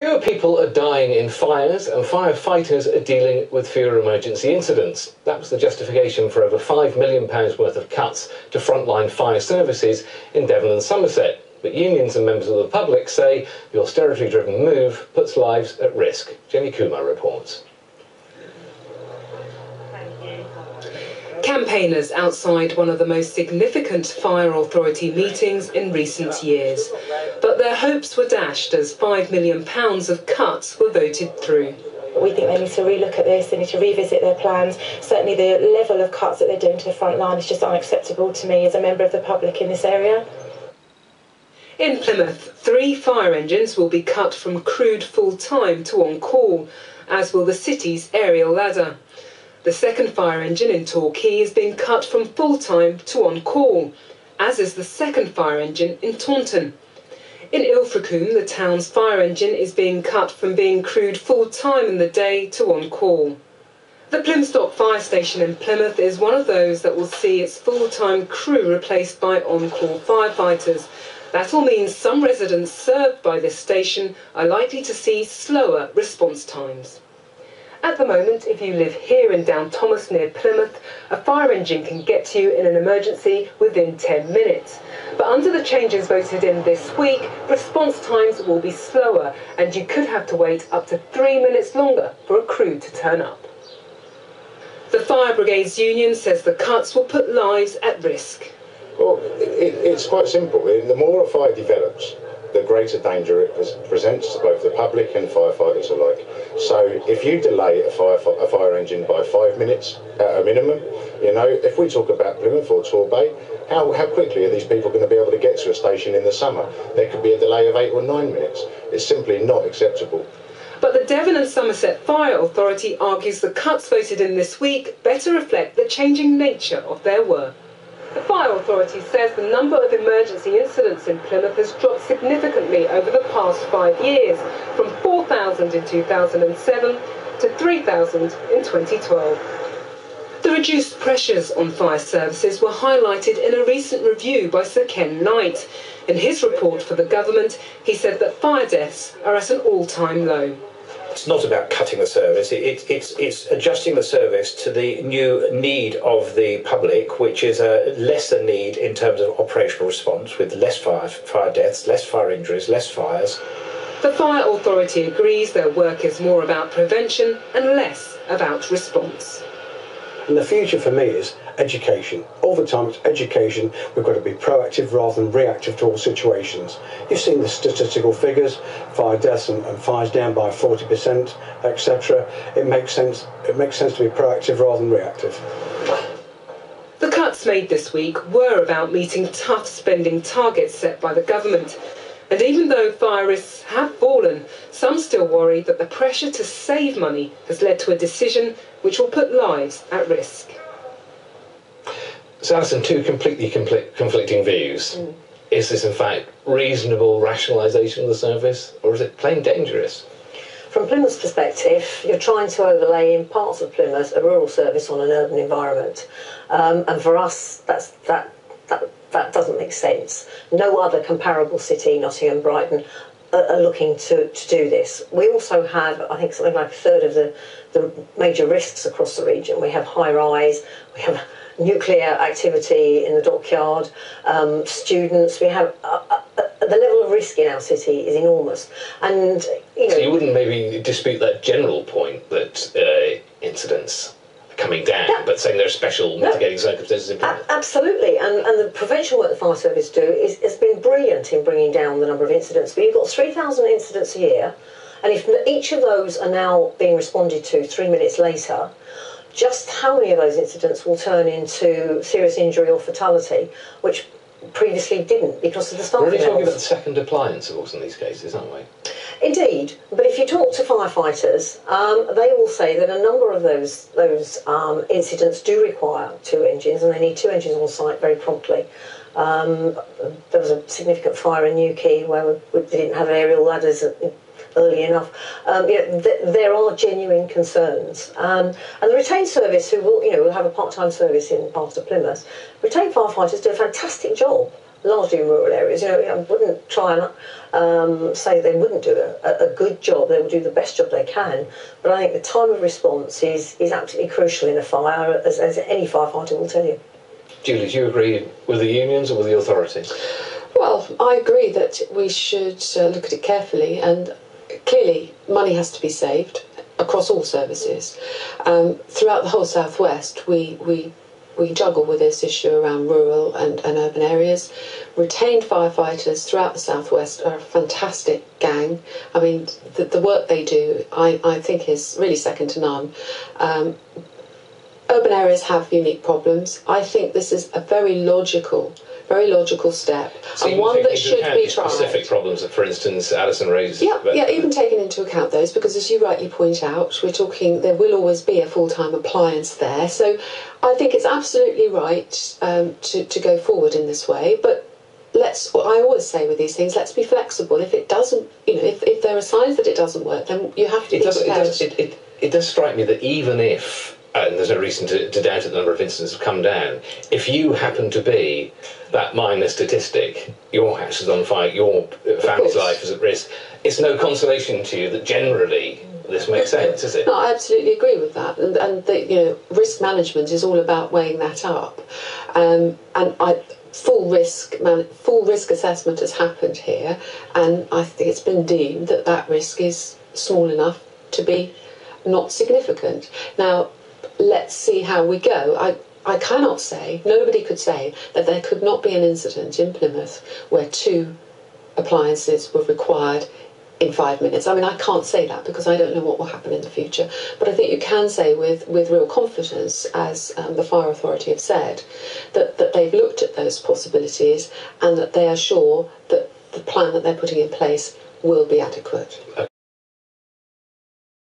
Fewer people are dying in fires and firefighters are dealing with fewer emergency incidents. That was the justification for over £5 million worth of cuts to frontline fire services in Devon and Somerset. But unions and members of the public say the austerity-driven move puts lives at risk. Jenny Kumar reports. Campaigners outside one of the most significant fire authority meetings in recent years. But their hopes were dashed as £5 million of cuts were voted through. We think they need to relook at this, they need to revisit their plans. Certainly the level of cuts that they're doing to the front line is just unacceptable to me as a member of the public in this area. In Plymouth, 3 fire engines will be cut from crewed full-time to on-call, as will the city's aerial ladder. The second fire engine in Torquay is being cut from full-time to on-call, as is the second fire engine in Taunton. In Ilfracombe, the town's fire engine is being cut from being crewed full-time in the day to on-call. The Plymstock fire station in Plymouth is one of those that will see its full-time crew replaced by on-call firefighters. That will mean some residents served by this station are likely to see slower response times. At the moment, if you live here in Down Thomas near Plymouth, a fire engine can get to you in an emergency within 10 minutes. But under the changes voted in this week, response times will be slower and you could have to wait up to 3 minutes longer for a crew to turn up. The Fire Brigades Union says the cuts will put lives at risk. Well, it's quite simple. The more a fire develops, the greater danger it presents to both the public and firefighters alike. So if you delay a fire engine by 5 minutes at a minimum, you know, if we talk about Plymouth or Torbay, how quickly are these people going to be able to get to a station in the summer? There could be a delay of 8 or 9 minutes. It's simply not acceptable. But the Devon and Somerset Fire Authority argues the cuts voted in this week better reflect the changing nature of their work. The Fire Authority says the number of emergency incidents in Plymouth has dropped significantly over the past 5 years, from 4,000 in 2007 to 3,000 in 2012. The reduced pressures on fire services were highlighted in a recent review by Sir Ken Knight. In his report for the government, he said that fire deaths are at an all-time low. It's not about cutting the service, it's adjusting the service to the new need of the public, which is a lesser need in terms of operational response, with less fire deaths, less fire injuries, less fires. The Fire Authority agrees their work is more about prevention and less about response. And the future for me is education. All the time it's education. We've got to be proactive rather than reactive to all situations. You've seen the statistical figures, fire deaths and fires down by 40%, etc. It makes sense to be proactive rather than reactive. The cuts made this week were about meeting tough spending targets set by the government. And even though fire risks have fallen, some still worry that the pressure to save money has led to a decision which will put lives at risk. So Alison, two completely conflicting views. Is this in fact reasonable rationalisation of the service, or is it plain dangerous? From Plymouth's perspective, you're trying to overlay in parts of Plymouth a rural service on an urban environment. And for us, that doesn't make sense. No other comparable city, Nottingham, Brighton, are looking to do this. We also have, I think, something like a third of the major risks across the region. We have high rise, we have nuclear activity in the dockyard, students. We have the level of risk in our city is enormous. And you know, so you wouldn't maybe dispute that general point that incidents coming down, but saying there are special mitigating circumstances in Plymouth? Absolutely, and the prevention work the fire service do has been brilliant in bringing down the number of incidents. We've got 3,000 incidents a year, and if each of those are now being responded to 3 minutes later, just how many of those incidents will turn into serious injury or fatality, which previously didn't because of the staffing levels. We're really talking about the second appliance, of course, in these cases, aren't we? Indeed, but if you talk to firefighters, they will say that a number of those incidents do require 2 engines, and they need 2 engines on site very promptly. There was a significant fire in Newquay where we didn't have aerial ladders early enough. There are genuine concerns, and the retained service, who will have a part-time service in part of Plymouth, retained firefighters do a fantastic job largely in rural areas. You know, I wouldn't try and say they wouldn't do a good job. They will do the best job they can. But I think the time of response is absolutely crucial in a fire, as any firefighter will tell you. Julie, do you agree with the unions or with the authority? Well, I agree that we should look at it carefully, and clearly money has to be saved across all services. Throughout the whole southwest, we juggle with this issue around rural and urban areas. Retained firefighters throughout the southwest are a fantastic gang. I mean, the work they do, I think, is really second to none. Urban areas have unique problems. I think this is a very logical step, So and one that should be tried. Specific problems that, for instance, Alison raised. Yeah, even taking into account those, because as you rightly point out, we're talking there will always be a full-time appliance there. So I think it's absolutely right to go forward in this way. But I always say with these things, let's be flexible. If it doesn't, if there are signs that it doesn't work, then you have to be prepared. It does strike me that even if, and there's no reason to doubt that the number of incidents have come down, if you happen to be that minor statistic, your house is on fire, your family's life is at risk, it's no consolation to you that generally this makes sense, is it? No, I absolutely agree with that, and risk management is all about weighing that up, full risk assessment has happened here, and I think it's been deemed that risk is small enough to be not significant. Now, let's see how we go. I cannot say, nobody could say that there could not be an incident in Plymouth where 2 appliances were required in 5 minutes. I mean, I can't say that because I don't know what will happen in the future. But I think you can say with real confidence, as the Fire Authority have said, that they've looked at those possibilities and that they are sure that the plan that they're putting in place will be adequate.